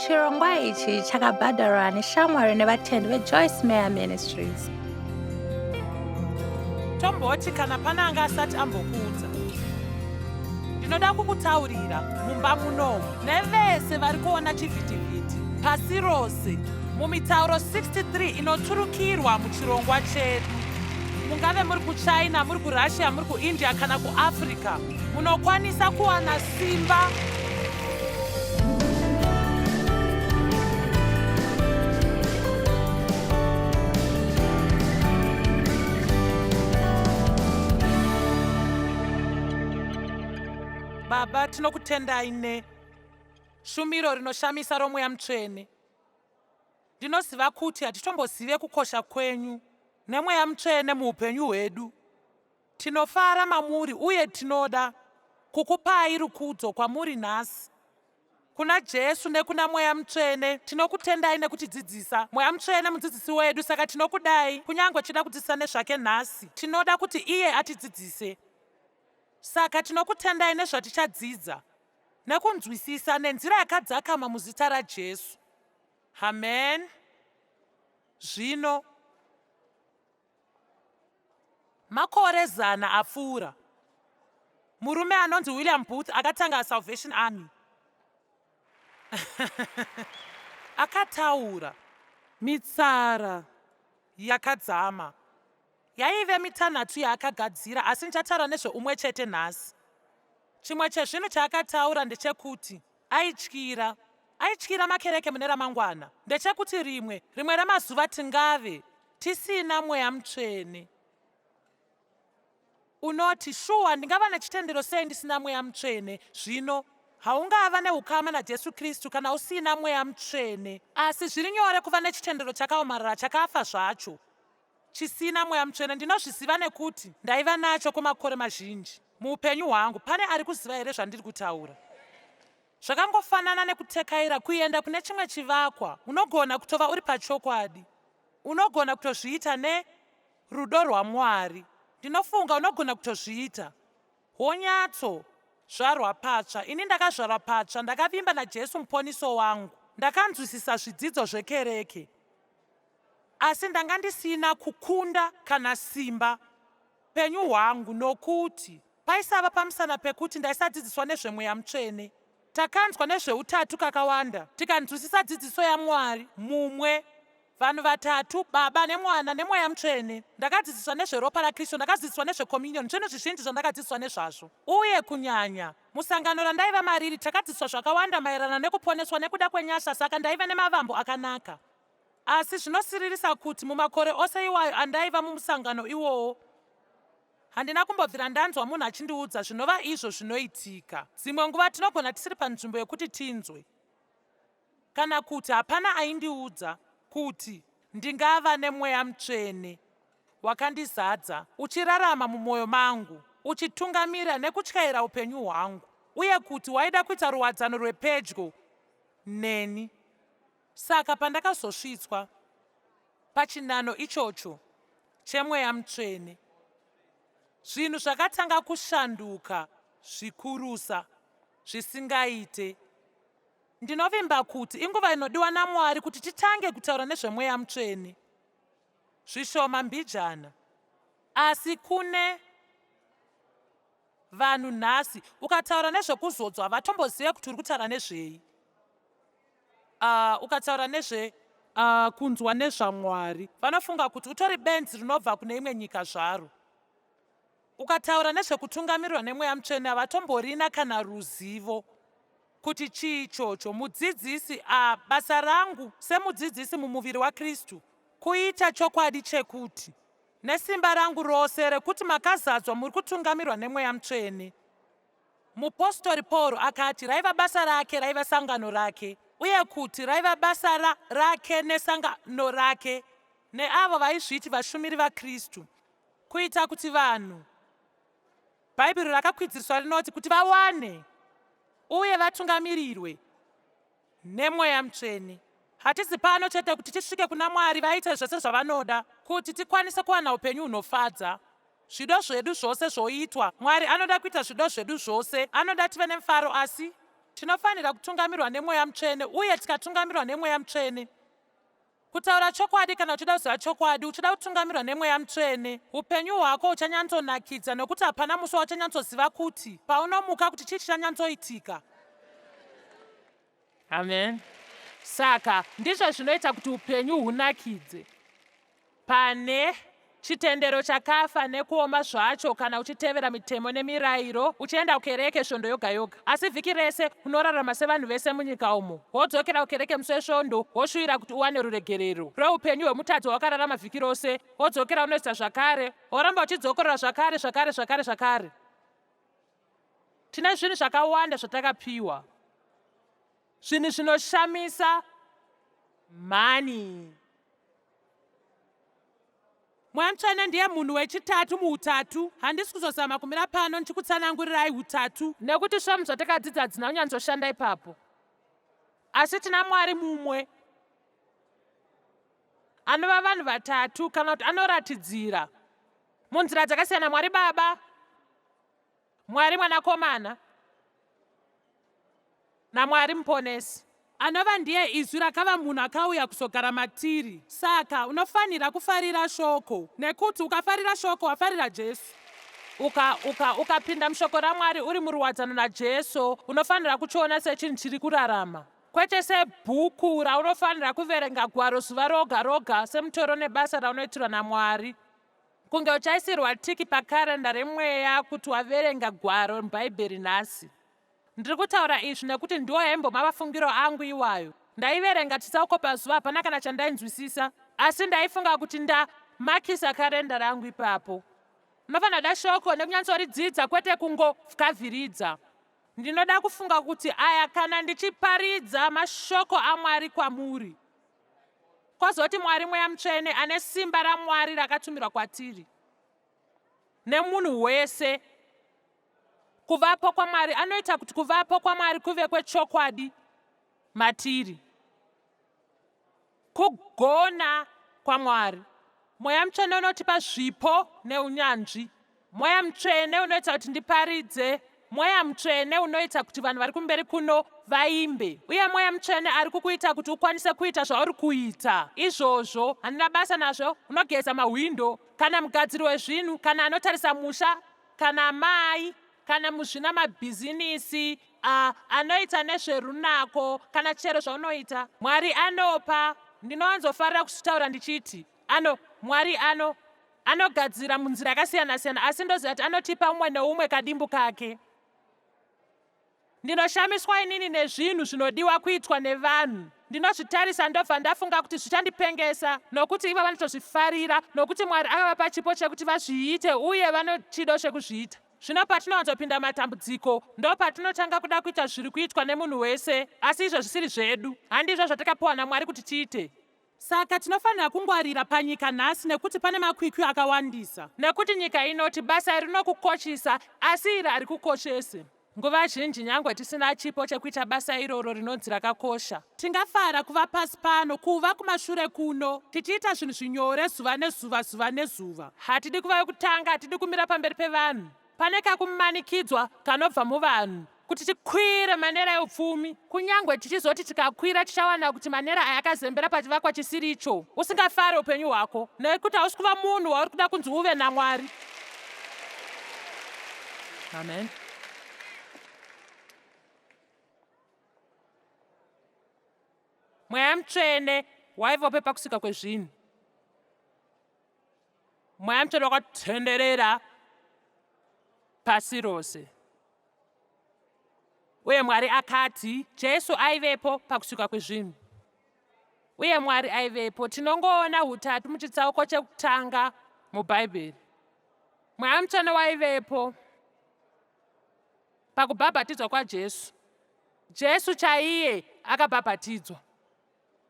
Chirongwa ichi chakabhadharwa neshamwari nevatendi veJoyce Meyer Ministries. Tomboti kana pana anga asati ambokuudza, ndinoda kukutaurira mumba munomu nevese vari kuona chivhitivhiti pasi rose mumitauro 63 inoturukirwa muchirongwa chedu. Mungave muri kuChina, muri kuRussia, muri kuIndia kana kuAfrica, munokwanisa kuwana simba Baba, tinokutendai neshumiro rinoshamisa roMweya Mutsvene. Ndinoziva kuti hatitombozive kukosha kwenyu neMweya Mutsvene muupenyu hwedu. Tinofara mamuri uye tinoda kukupai rukudzo kwamuri nhasi. Kuna Jesu nekuna Mweya Mutsvene tinokutendai nekutidzidzisa. Mweya Mutsvene mudzidzisi wedu, saka tinokudai kunyange chida kudzidzisa nezvake nhasi. Tinoda kuti iye atidzidzise. Saka tinokutendai nezvatichadzidza nekunzwisisa nenzira yakadzakama muzita raJesu. Amen. Zvino makore 100 apfuura, murume anonzi William Booth akatanga Salvation Army akataura mitsara yakadzama. Yaive mitanhatu yaakagadzira, asi ndichataura nezveumwe chete nhasi. Chimwe chezvinhu chaakataura ndechekuti aityira makereke mune ramangwana. Ndechekuti rimwe ramazuva tingave tisina Mweya Mutsvene. Unoti, shuwa ndingava nechitendero sei ndisina Mweya Mutsvene? Zvino haungava neukama naJesu Kristu kana usina Mweya Mutsvene. Asi zviri nyore kuva nechitendero chakaomarara chakafa zvacho chisina Mweya Mutsvene. Ndinozviziva nekuti ndaiva nacho kwamakore mazhinji muupenyu hwangu. Pane ari kuziva here zvandiri kutaura? Zvakangofanana nekutekaira kuenda kune chimwe chivakwa. Unogona kutova uri pachokwadi, unogona kutozviita nerudo rwaMwari. Ndinofunga unogona kutozviita honyatso zvarwa patsva. Ini ndakazvarwa patsva, ndakavimba naJesu muponiso wangu, ndakanzwisisa zvidzidzo zvekereke, asi ndanga ndisina kukunda kana simba penyu hwangu, nokuti paisava pamusana pekuti ndaisadzidziswa nezveMweya Mutsvene. Takanzwa nezveutatu kakawanda, tikanzwisisa dzidziso yaMwari mumwe, vanhu vatatu, Baba neMwana neMweya Mutsvene. Ndakadzidziswa nezveropa raKristu, ndakadzidziswa nezvekommunion, zvinhu zvizhinji zvandakadzidziswa nezvazvo. Uye kunyanya musangano randaiva mariri takadzidziswa zvakawanda maererano nekuponeswa nekuda kwenyasha, saka ndaiva nemavambo akanaka. Asi zvinosiririsa kuti mumakore ose iwayo andaiva mumusangano iwowo, handina kumbobvira ndanzwa munhu achindiudza zvinova izvo zvinoitika. Dzimwe nguva tinogona tisiri panzvimbo yekuti tinzwe, kana kuti hapana aindiudza kuti ndingava neMweya Mutsvene wakandizadza, uchirarama mumwoyo mangu, uchitungamira nekutyaira upenyu hwangu, uye kuti waida kuita ruwadzano rwepedyo neni. Saka pandakazosvitswa pachinano ichocho cheMweya Mutsvene, zvinhu zvakatanga kushanduka zvikurusa zvisingaite. Ndinovimba kuti inguva inodiwa naMwari kuti titange kutaura nezveMweya Mutsvene. Zvishoma mbijana, asi kune vanhu nhasi ukataura nezvekuzodzwa havatombozive kuti uri kutaura nezvei. Ukataura nezve kunzwa nezvaMwari vanofunga kuti utori benzi rinobva kune imwe nyika zvaro. Ukataura nezvekutungamirirwa neMweya Mutsvene havatomborina kana ruzivo kuti chii ichocho. Mudzidzisi, basa rangu semudzidzisi mumuviri waKristu kuita chokwadi chekuti nesimba rangu rose rekuti makazadzwa muri kutungamirwa neMweya Mutsvene. Mupostori Pauro akati raiva basa rake, raiva sangano rake, uye kuti raiva basa rake nesangano rake neavo vaizviti vashumiri vaKristu, kuita kuti vanhu, Bhaibheri rakakwidziriswa rinoti, kuti vawane uye vatungamirirwe neMweya Mutsvene. Hatisi pano chete kuti tisvike kuna Mwari vaite zvose zvavanoda kuti tikwanise kuwana upenyu hunofadza. Zvido zvedu zvose zvoitwa, Mwari anoda kuita zvido zvedu zvose, anoda tive nemufaro, asi tinofanira kutungamirwa nemweya mutsvene, uye tikatungamirwa nemweya mutsvene, kutaura chokwadi kana uchida kuziva chokwadi, uchida kutungamirwa nemweya mutsvene, upenyu hwako uchanyatsonakidza, nokuti hapana musi wauchanyatsoziva kuti paunomuka kuti chii chichanyatsoitika. Amen. Saka ndizvo zvinoita kuti upenyu hunakidze. Pane chitendero chakafa nekuoma zvacho kana uchitevera mitemo nemirayiro, uchienda kukereke svondo yoga yoga. Asi vhiki rese unorarama sevanhu vese munyika umo. Wodzokera kukereke musi wesvondo, woshuvira kuti uwane ruregerero roupenyu hwemutadzi wakararama vhiki rose, wodzokera unoita zvakare, woramba uchidzokorera zvakare. Tine zvinhu zvakawanda zvatakapiwa, zvinhu zvinoshamisa, mani. Mweya mutsvene ndiye munhu wechitatu muutatu. Handisi kuzozama kumira pano ndichikutsanangurirai utatu, nekuti svamu zvatakadzidza hadzina kunyanzoshanda ipapo. Asi tina Mwari mumwe anova vanhu vatatu, kana kuti anoratidzira munzira dzakasiyana: Mwari Baba, Mwari Mwanakomana naMwari Muponesi, anova ndiye izwi rakava munhu akauya kuzogara matiri. Saka unofanira kufarira shoko, nekuti ukafarira shoko wafarira Jesu. Ukapinda mushoko raMwari uri muruwadzano naJesu, unofanira kuchiona sechinhu chiri kurarama, kwete sebhuku raunofanira kuverenga gwaro zuva roga roga semutoro nebasa raunoitirwa naMwari. Kunge uchaisirwa tiki pakarenda remweya kuti waverenga gwaro mubhaibheri nhasi. Ndiri kutaura izvi nekuti ndiwo hembo mavafungiro angu iwayo. Ndaiverenga chitsauko pazuva, hapana kana chandainzwisisa, asi ndaifunga kuti ndamakisa karenda rangu ipapo. Unofanira da shoko nekunyatsodzidza, kwete kungokavhiridza. Ndinoda kufunga kuti aya kana ndichiparidza mashoko aMwari kwamuri, kwazoti Mwari Mweya Mutsvene ane simba raMwari rakatumirwa kwatiri nemunhu wese. Kuvapo kwaMwari anoita kuti kuvapo kwaMwari kuve kwechokwadi matiri. Kugona kwaMwari. Mweya Mutsvene unotipa zvipo neunyanzvi. Mweya Mutsvene unoita kuti ndiparidze. Mweya Mutsvene unoita kuti vanhu vari kumberi kuno vaimbe. Uye Mweya Mutsvene ari kukuita kuti ukwanise kuita zvauri kuita. Izvozvo handina basa nazvo. Unogeza mahwindo, kana mugadziri wezvinhu, kana anotarisa musha, kana mai, kana muzvina mabhizinisi, anoita nezverunako, kana chero zvaunoita. Mwari anopa. Ndinowanzofarira kuzvitaura ndichiti Mwari anogadzira munzira yakasiyana-siyana, asi ndoziva kuti anotipa umwe neumwe kadimbu kake. Ndinoshamiswa inini nezvinhu zvinodiwa kuitwa nevanhu. Ndinozvitarisa ndobva ndafunga kuti zvichandipengesa, nokuti ivo vanotozvifarira, nokuti Mwari akavapa chipo chekuti vazviite uye vanochido chekuzviita. Zvino patinowanzopinda matambudziko, ndo patinotanga kuda kuita zviri kuitwa nemunhu wese, asi izvo zvisiri zvedu. Handizvo zvatakapiwa naMwari kuti tiite. Saka tinofanira kungwarira panyika nhasi, nekuti pane makwikwi akawandisa. Nekuti nyika inoti basa iri rinokukoshesa, asi iri harikukoshese. Nguva zhinji nyangwe tisina chipo chekuita basa iroro rinonzi rakakosha. Tingafara kuva pasi pano, kuva kumashure kuno, tichiita zvinhu zvinyore zuva nezuva. Hatidi kuva yokutanga, hatidi kumira pamberi pevanhu. Pane kakumanikidzwa kanobva muvanhu kuti tikwire manera eupfumi. Kunyangwe tichizoti tikakwira tichawana kuti manera ayakazembera pachivakwa chisiri icho. Usingafare upenyu hwako, nekuti hausi kuva munhu wauri kuda kunzi uve naMwari. Amen. Mweya Mutsvene waivapo pakusika kwezvinhu. Mweya Mutsvene wakatenderera pasi rose. Uye Mwari akati Jesu aivepo pakusika kwezvinhu. Uye Mwari aivepo. Tinongoona hutatu muchitsauko chekutanga mubhaibheri. Mweya Mutsvene waivepo pakubhabhatidzwa kwaJesu. Jesu chaiye akabhabhatidzwa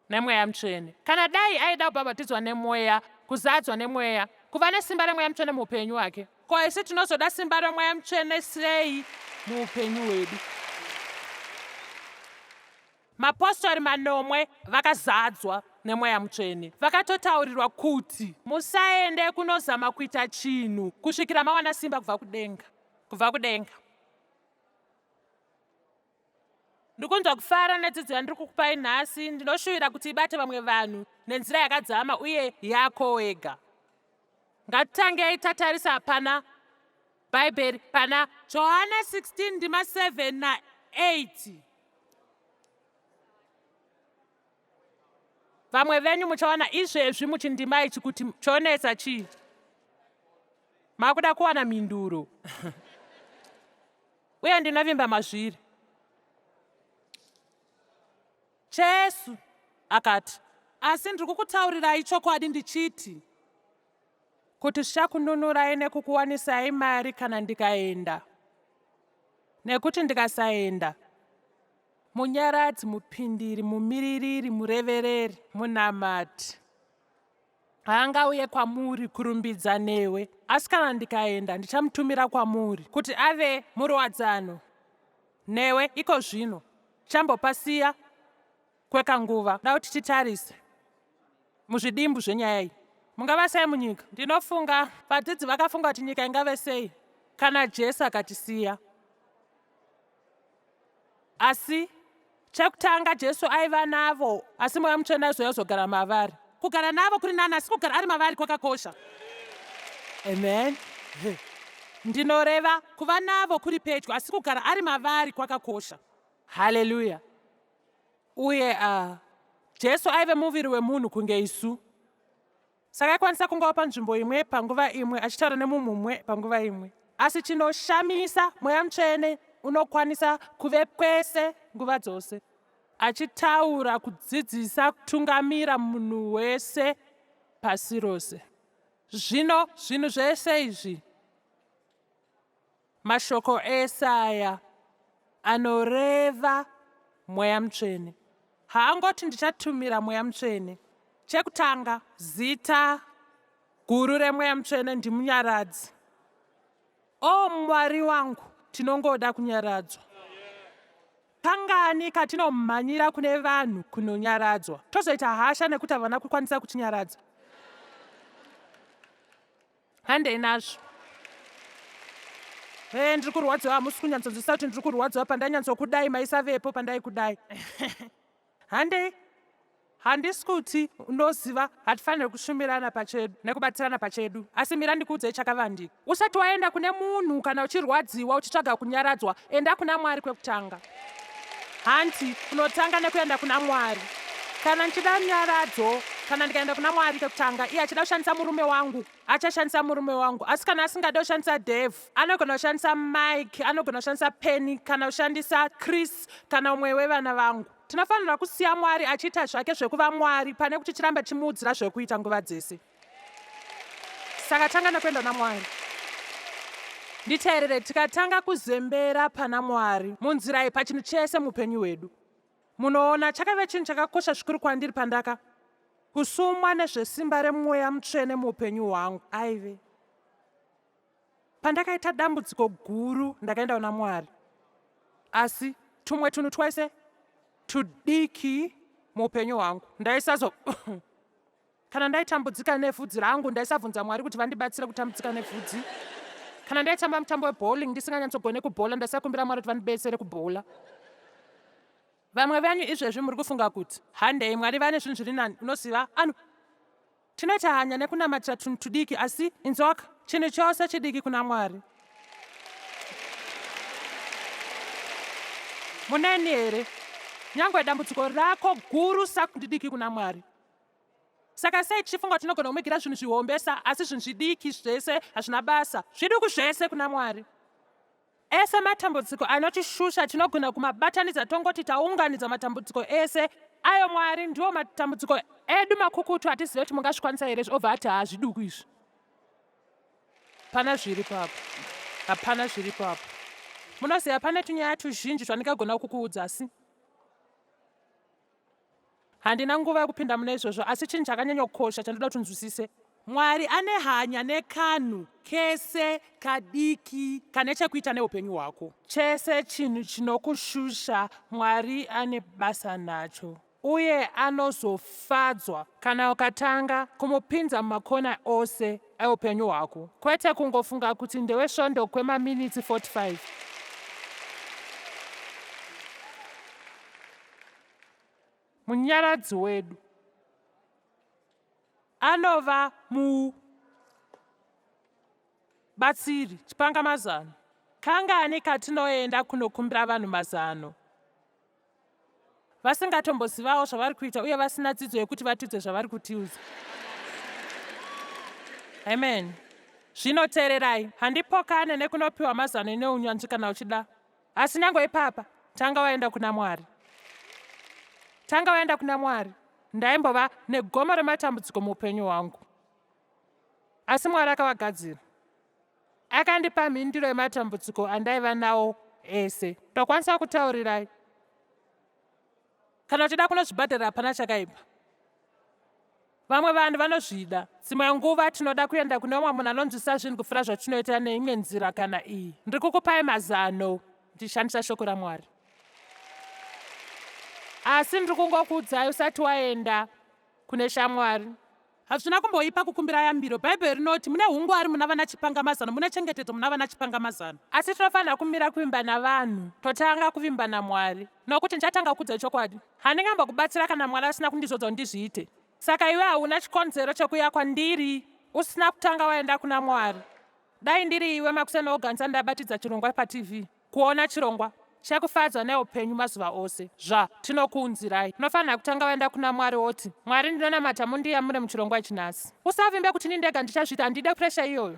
nemweya Mutsvene. Kana dai aida kubhabhatidzwa nemweya, kuzadzwa nemweya, kuva nesimba remweya Mutsvene muupenyu hwake, ko isi tinozoda simba remweya Mutsvene sei muupenyu hwedu? Mapostori 9 vakazadzwa nemweya Mutsvene. Vakatotaurirwa kuti musaende kunozama kuita chinhu kusvikira mawana simba kubva kudenga. Ndikunzwa kufara nedzidzo yandiri kukupai nhasi. Ndinoshuvira kuti ibate vamwe vanhu nenzira yakadzama uye yako wega. Ngatitangei tatarisa pana Bhaibheri pana Johana 16 ndima 7 na 8. Vamwe venyu muchaona izvezvi muchindima ichi kuti chonetsa chii. Makuda kuwana minduro. Uye ndinovimba mazviri. Jesu akati, asi ndiri kukutaurirai chokwadi ndichiti kuti zvichakununurai nekukuwanisai mari kana ndikaenda. Nekuti ndikasaenda, munyaradzi, mupindiri, mumiririri, murevereri, munamati haangauye kwamuri kurumbidza newe, asi kana ndikaenda ndichamutumira kwamuri kuti ave murwadzano newe. Iko zvino chambopasiya kwekanguva. Da kuti titarise muzvidimbu zvenyaya iyi. Mungava sei munyika? Ndinofunga vadzidzi vakafunga kuti nyika ingave sei kana Jesu akatisiya. Asi chekutanga Jesu aiva navo, asi Mweya Mutsvene aizouya kuzogara mavari. Kugara navo kuri nani, asi kugara ari mavari kwakakosha. Amen. Ndinoreva kuva navo kuri pedyo, asi kugara ari mavari kwakakosha. Haleluya. Uye Jesu aive muviri wemunhu kunge isu. Saka aikwanisa kungawo panzvimbo imwe panguva imwe achitaura nemumwe panguva imwe. Asi chinoshamisa, Mweya Mutsvene unokwanisa kuve kwese nguva dzose, achitaura, kudzidzisa, kutungamira munhu wese pasi rose. Zvino zvinhu zvese izvi, mashoko eSaya anoreva Mweya Mutsvene. Haangoti ndichatumira Mweya Mutsvene. Chekutanga, zita guru reMweya Mutsvene ndimunyaradzi. O Mwari wangu, tinongoda kunyaradzwa. Kangani katinomhanyira kune vanhu kunonyaradzwa, tozoita hasha nekuti havana kukwanisa kutinyaradza. Handei nazvo. Ndiri kurwadziwa, hamusi kunyanzonzwisa kuti ndiri kurwadziwa pandanyanzokudai maisavepo pandaikudai. Handei. Handisi kuti unoziva hatifaniri kushumirana pachedu nekubatsirana pachedu, asi mira ndikuudzei chakavandika. Usati waenda kune munhu kana uchirwadziwa uchitsvaga kunyaradzwa, enda kuna Mwari kwekutanga. Hanti unotanga nekuenda kuna Mwari. Kana ndichida nyaradzo, kana ndikaenda kuna Mwari kwekutanga, iye achida kushandisa murume wangu, achashandisa murume wangu. Asi kana asingada kushandisa Dave, anogona kushandisa Mike, anogona kushandisa Penny, kana kushandisa Chris, kana umwe wevana vangu. Tinofanira kusiya Mwari achiita zvake zvekuva Mwari pane kuti tiramba chimuudzira zvekuita nguva dzese. Saka tanga nekuenda kuna Mwari. Nditeerere, tikatanga kuzembera pana Mwari munzira iyi pachinhu chese muupenyu hwedu, munoona chakave chinhu chakakosha zvikuru kwandiri pandaka kusumwa nezvesimba reMweya Mutsvene muupenyu hwangu. Aive pandakaita dambudziko guru ndakaenda kuna Mwari, asi tumwe tunhu twese tudiki muupenyu hwangu ndaisazo kana ndaitambudzika nevhudzi rangu ndaisabvunza Mwari kuti vandibatsire kutambudzika nevhudzi. Kana ndaitamba mutambo webowling ndisinganyatsogone kubhola ndaisakumbira Mwari kuti vandibetsere kubhola. Vamwe venyu izvezvi muri kufunga kuti handei Mwari vane zvinhu zviri nani. Unoziva anhu tinoita hanya nekunamatira tunhu tudiki, asi inzwaka chinhu chose chidiki kuna Mwari. Muneni here? Nyangwe dambudziko rako guru sakundidiki kuna Mwari. Saka sei tichifunga kuti tinogona kumugira zvinhu zvihombesa, asi zvinhu zvidiki zvese hazvina basa, zviduku zvese kuna Mwari. Ese matambudziko anotishusha tinogona kumabatanidza tongoti taunganidza matambudziko ese. Ayo Mwari ndiwo matambudziko edu makukutu hatizive kuti mungazvikwanisa here obva ati hazviduku izvi. Pana zviri papo. Hapana zviri papo. Munoziva pane tunyaya tuzhinji zvandingagona kukuudza, asi handina nguva yekupinda mune izvozvo, asi chinhu chakanyanya kukosha chandoda kuti unzwisise. Mwari ane hanya nekanhu kese kadiki kane chekuita neupenyu hwako. Chese chinhu chinokushusha Mwari ane basa nacho, uye anozofadzwa kana ukatanga kumupinza mumakona ose eupenyu hwako, kwete kungofunga kuti ndewesvondo kwemaminitsi 45. munyaradzi wedu anova mubatsiri, chipangamazano. Kangani katinoenda kunokumbira vanhu mazano vasingatombozivawo zvavari kuita uye vasina dzidzo yekuti vatiudze zvavari kutiudza. Amen. Zvinoteererai, handipokane nekunopiwa mazano neunyanzvi kana uchida, asi nyange ipapa tanga waenda kuna Mwari. Tanga waenda kuna Mwari. Ndaimbova negomo rematambudziko muupenyu hwangu, asi Mwari akavagadzira, akandipa mhinduro yematambudziko andaiva nawo ese. Ndokwanisa kutaurirai, kana uchida kunozvibhadharira hapana chakaipa. Vamwe vanhu vanozvida. Dzimwe nguva tinoda kuenda kune umwe munhu anonzwisisa zvinhu kupfuura zvatinoita neimwe nzira kana iyi. Ndiri kukupai mazano ndichishandisa shoko raMwari, asi ndiri kungokuudzai usati waenda kune shamwari. Hazvina kumboipa kukumbira yambiro. Bhaibheri rinoti mune ungwari muna vana chipangamazano, mune chengetedzo muna vana chipangamazano. Asi tinofanira kumira kuvimba navanhu totanga kuvimba naMwari, nokuti ndichatanga kukuudzai chokwadi. Handingambokubatsira kana Mwari asina kundizodza kuti ndizviite. Saka iwe hauna chikonzero chekuuya kwandiri usina kutanga waenda kuna Mwari. Dai ndiri iwe makusena oganza ndabatidza chirongwa paTV, kuona chirongwa chekufadzwa neupenyu mazuva ose. Tinokuunzirai, unofanira kutanga waenda kuna Mwari woti, Mwari ndinonamata mundiyamure muchirongwa ichinhasi. Usavimbe kuti ndindega ndichazviita, handide presha iyoyo.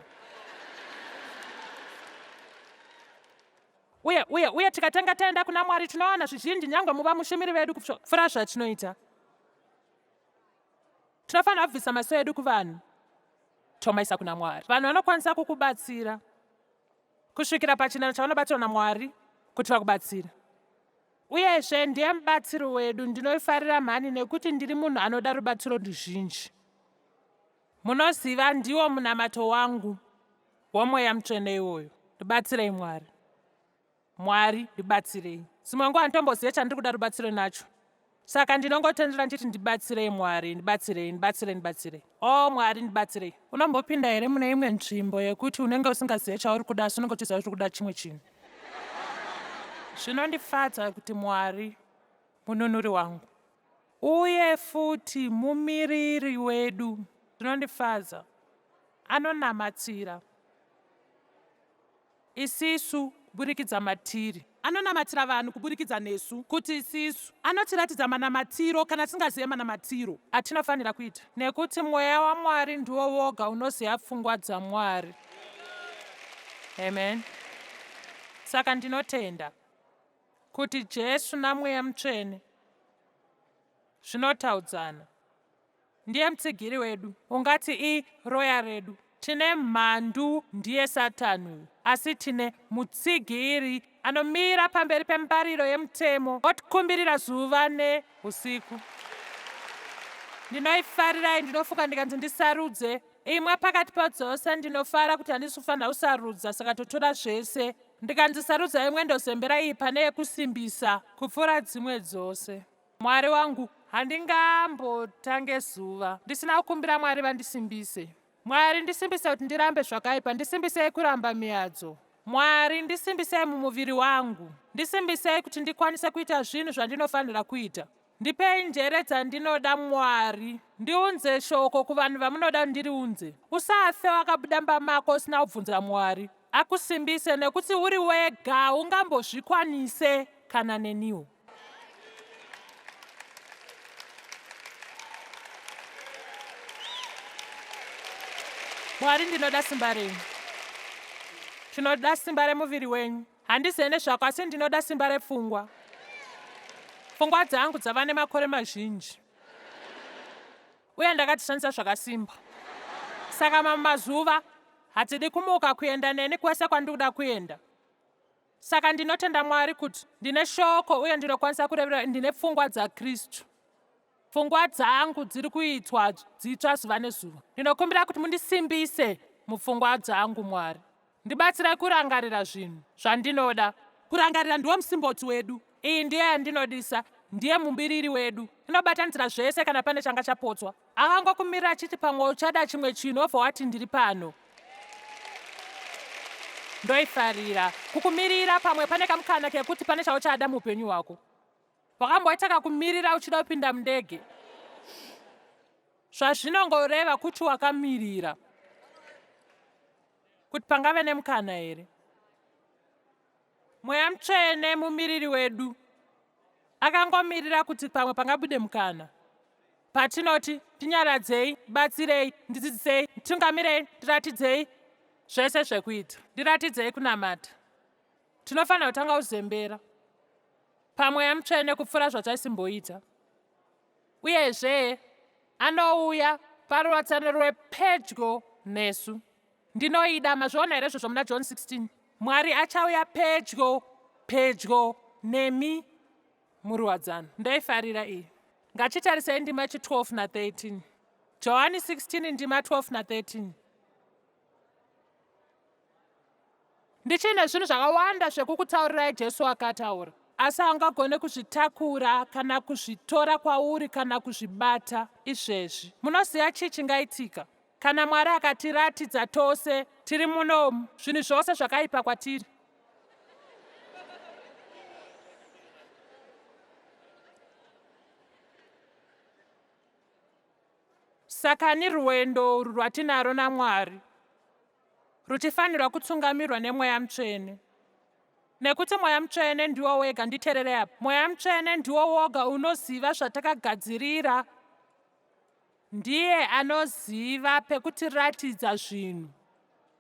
Uye tikatanga taenda kuna Mwari tinowana zvizhinji, nyange muva mushumiri vedu kupfuura zvatinoita. Tinofanira kubvisa maso edu kuvanhu tomaisa kuna Mwari. Vanhu vanokwanisa kukubatsira kusvikira pachinano chavanobatsirwa naMwari kuti vakubatsira. Uyezve ndiye mubatsiri wedu. Ndinoifarira mhani nekuti ndiri munhu anoda rubatsiro ruzhinji. Munoziva ndiwo munamato wangu womweya mutsvene iwoyo. Ndibatsirei Mwari. Mwari ndibatsirei. Dzimwe nguva handitombozive chandiri kuda rubatsiro nacho, saka ndinongotendera ndichiti ndibatsirei Mwari, ndibatsirei. Mwari ndibatsirei. Unombopinda here mune imwe nzvimbo yekuti unenge usingazive chauri kuda asi unenge uchiziva kuti uri kuda chimwe chinhu? Zvinondifadza kuti Mwari mununuri wangu uye futi mumiriri wedu. Zvinondifadza, anonamatsira isisu kuburikidza matiri. Anonamatira vanhu kuburikidza nesu, kuti isisu anotiratidza manamatiro kana tisingazive manamatiro atinofanira kuita, nekuti mweya waMwari ndiwo woga unoziva pfungwa dzaMwari. Amen. Saka ndinotenda kuti Jesu naMweya Mutsvene zvinotaudzana. Ndiye mutsigiri wedu, ungati roya redu. Tine mhandu ndiye Satani, asi tine mutsigiri anomira pamberi pembariro yemutemo otikumbirira zuva neusiku. Ndinoifarirai, ndinofuka ndikanzi ndisarudze. Imwe pakati padzose ndinofara kuti handisi kufanira kusarudza, saka totora zvese. Ndikanzisarudza imwe ndozembera iyi pane yekusimbisa kupfuura dzimwe dzose. Mwari wangu, handingambotange zuva ndisina kukumbira Mwari vandisimbise. Mwari ndisimbise kuti ndirambe zvakaipa, ndisimbisei kuramba miyadzo. Mwari ndisimbisei mumuviri wangu, ndisimbisei kuti ndikwanise kuita zvinhu zvandinofanira kuita. Ndipei njere dzandinoda Mwari, ndiunze shoko kuvanhu vamunoda ndiriunze. Usafe wakabuda mba mako usina kubvunza Mwari akusimbise, nekuti uri wega ungambozvikwanise kana neniwo. Mwari ndinoda simba renyu. Tinoda simba remuviri wenyu. Handizive nezvako asi ndinoda simba repfungwa. Pfungwa dzangu dzava nemakore mazhinji uye ndakadzishandisa zvakasimba. Saka mamwe mazuva hatidi kumuka kuenda neni kwese kwandikuda kuenda. Saka ndinotenda Mwari kuti ndine shoko uye ndinokwanisa kurevera ndine pfungwa dzaKristu. Pfungwa dzangu dziri kuitwa dzitsva zuva nezuva. Ndinokumbira kuti mundisimbise mupfungwa dzangu Mwari. Ndibatsirai kurangarira zvinhu zvandinoda. Kurangarira ndiwo musimboti wedu. Iyi ndiye yandinodisa, ndiye mumbiriri wedu. Inobatanidza zvese kana pane changa chapotswa. Akangokumirira achiti pamwe uchada chimwe chinhu obva wati ndiri pano. Ndoifarira kukumirira pamwe pane kamukana kekuti pane chauchada muupenyu hwako. wakamboitaka kumirira uchida kupinda mundege? Zvazvinongoreva kuti wakamirira kuti pangave nemukana here. Mweya Mutsvene mumiriri wedu akangomirira kuti pamwe pangabude mukana. Patinoti tinyaradzei, batsirei, ndidzidzisei, tungamirei, ndiratidzei, zvese zvekuita, ndiratidzei kunamata, tinofanira kutanga kuzembera pamweya Mutsvene kupfuura zvatasimboita. Uyezve anouya paruwadzano rwepedyo nesu. Ndinoida, mazviona here izvozvo muna John 16? Mwari achauya pedyo nemi muruwadzano. Ndoifarira iyi. Ngachitarisei ndima 12 na 13. Johani 16 ndima 12 na 13. Ndichine zvinhu zvakawanda zvekukutaurirai Jesu akataura, asi haungagone kuzvitakura kana kuzvitora kwauri kana kuzvibata izvezvi. Munoziva chii chingaitika kana Mwari akatiratidza tose tiri munomu zvinhu zvose zvakaipa kwatiri? Saka ni rwendo rwatinaro naMwari ruchifanirwa kutsungamirwa neMweya Mutsvene, nekuti Mweya Mutsvene ndiwo wega, nditeererei apa, Mweya Mutsvene ndiwo woga unoziva zvatakagadzirira. Ndiye anoziva pekutiratidza zvinhu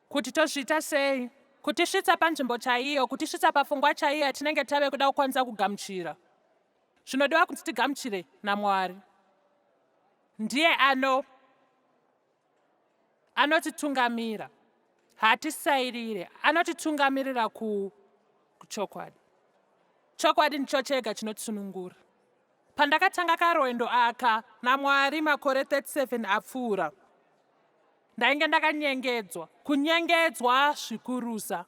kuti tozviita sei, kutisvitsa panzvimbo chaiyo, kutisvitsa pafungwa chaiyo yatinenge tave kuda kukwanisa kugamuchira zvinodiwa kuti tigamuchire naMwari. Ndiye anotitungamira, hatisairire, anotitungamirira kuchokwadi. Chokwadi ndicho chega chinotisunungura. Pandakatanga karwendo aka naMwari makore 37 apfuura, ndainge ndakanyengedzwa, kunyengedzwa zvikurusa.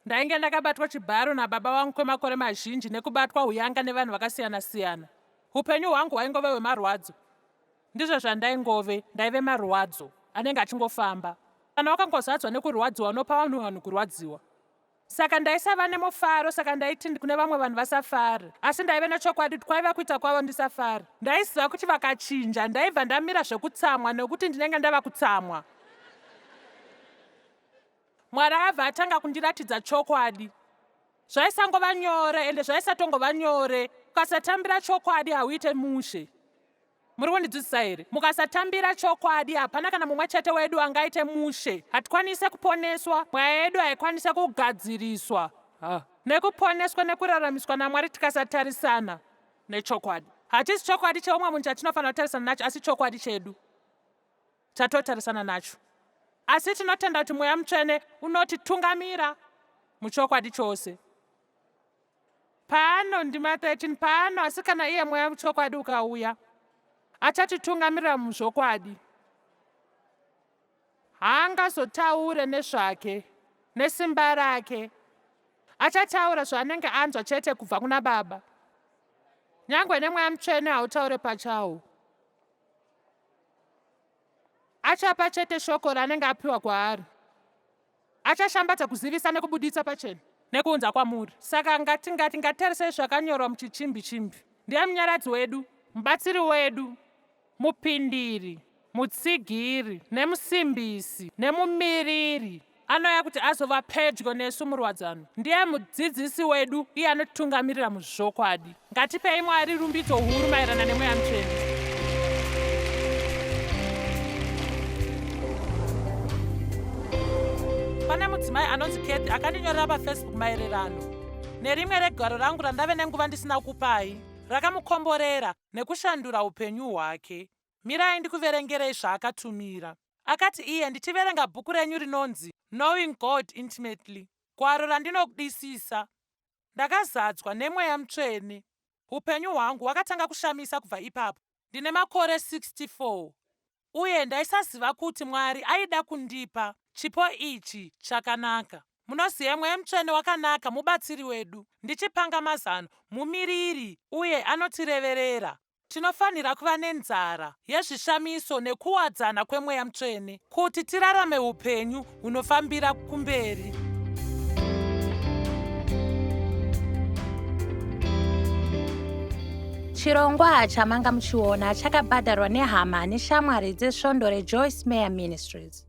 Ndainge ndakabatwa chibharo nababa vangu kwemakore mazhinji nekubatwa uyanga nevanhu vakasiyana-siyana. Upenyu hwangu hwaingove hwemarwadzo. Ndizvo zvandaingove, ndaive marwadzo anenge achingofamba. Kana wakangozadzwa nekurwadziwa unopa vanhu kurwadziwa. Saka ndaisava nemufaro, saka ndaiti kune vamwe vanhu vasafare, asi ndaive nechokwadi kwaiva kuita kwavo ndisafare. Ndaiziva kuti vakachinja ndaibva ndamira zvekutsamwa nekuti ndinenge ndava kutsamwa. Mwari abva atanga kundiratidza chokwadi. Zvaisangova nyore, ende zvaisatongova nyore. Ukasatambira chokwadi hauite mushe. Muri kundidzidzisa here? Mukasatambira chokwadi hapana kana mumwe chete wedu angaite mushe. Hatikwanise kuponeswa, mweya yedu haikwanise kugadziriswa nekuponeswa nekuraramiswa naMwari tikasatarisana nechokwadi. Hatisi chokwadi cheumwe munhu chatinofanira kutarisana nacho, asi chokwadi chedu chatotarisana nacho. Asi tinotenda kuti Mweya Mutsvene unotitungamira muchokwadi chose. Pano ndima 13 pano, asi kana iye mweya muchokwadi ukauya, achatitungamirira muzvokwadi. Haangazotaure nezvake nesimba rake, achataura zvaanenge anzwa chete kubva kuna Baba. Nyangwe neMweya Mutsvene hautaure pachawo. Achapa chete shoko raanenge apiwa kwaari. Achashambadza kuzivisa nekubuditsa pachena nekuunza kwamuri. Saka ngatarisei zvakanyorwa muchichimbi-chimbi. Ndiye munyaradzi wedu, mubatsiri wedu, mupindiri, mutsigiri, nemusimbisi, nemumiriri. Anouya kuti azova pedyo nesu muruwadzano. Ndiye mudzidzisi wedu, iye anotitungamirira muzvokwadi. Ngatipei Mwari rumbidzo huru maererano neMweya Mutsvene. Pane mudzimai anonzi Kathy akandinyorera paFacebook maererano nerimwe regwaro rangu randave nenguva ndisina kupai. Rakamukomborera nekushandura upenyu hwake. Mirai ndikuverengerei zvaakatumira. Akati iye, ndichiverenga bhuku renyu rinonzi Knowing God Intimately, gwaro randinodisisa, ndakazadzwa neMweya Mutsvene. Upenyu hwangu hwakatanga kushamisa kubva ipapo. Ndine makore 64 uye ndaisaziva kuti Mwari aida kundipa chipo ichi chakanaka. Munoziva Mweya Mutsvene wakanaka, mubatsiri wedu, ndichipanga mazano, mumiriri uye anotireverera. Tinofanira kuva nenzara yezvishamiso nekuwadzana kweMweya Mutsvene kuti tirarame upenyu hunofambira kumberi. chirongwa chamanga muchiona chakabhadharwa nehama neshamwari dzesvondo reJoyce Meyer Ministries.